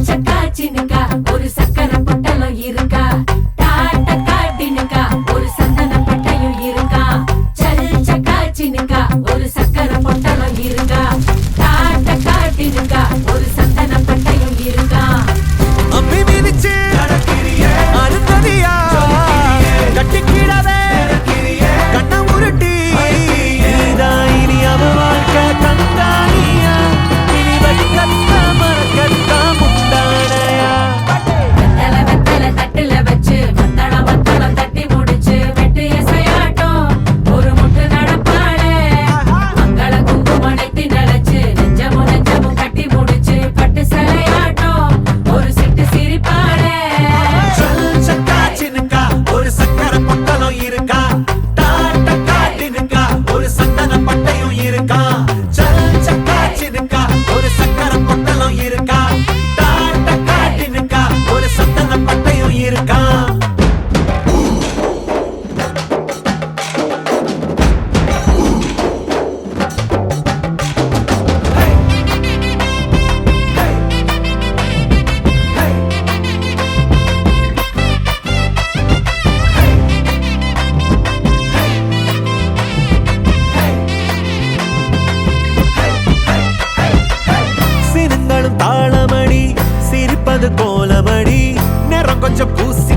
சக்கா சின்னுக்கா ஒரு சக்கரை பொட்டலம் இருக்கா, டாட்ட காட்டினுக்கா ஒரு சந்தன பட்டையும் இருக்கா. சல் சக்கா சின்னுக்கா ஒரு சக்கரை பொட்டலம் இருக்கா, டாட்ட காட்டினுக்கா ஒரு சந்தன பட்டையும் இருக்கா. அம்மி மிதிச்சு அருந்ததியா கட்டிக்கிடவே கண்ண உருட்டி இனி அவ வாழ்க்கை தந்தானியா இனி வெட்கத்த மறக்கத்த முந்தானையா. வெத்தல வெத்தல தட்டுல வச்சு மத்தளம் மத்தளம் தட்டி முடிச்சு வெட்டு எசையாட்டம் ஒரு முட்டு நடப்பாளே. மங்கள குங்குமம் நெத்தி நினைச்சு நெஞ்சமும் நெஞ்சமும் கட்டி முடிச்சு பட்டு சிலையாட்டம் ஒரு சிட்டு சிரிப்பாளே. சொல் சக்கா சின்னுக்கா ஒரு சக்கரை பொட்டலம் இருக்கா, டாட்ட காட்டினுக்கா ஒரு சந்தன பட்டையும் இருக்கா. சொல் சக்கா சின்னுக்கா ஒரு சக்கரை பொட்டலம் இருக்கா, டாட்ட காட்டினுக்கா ஒரு சந்தன பட்டையும் இருக்கா. சினங்களும் தாளமடி சிரிப்பது கோலமடி நேரம் கொஞ்சம் பூசி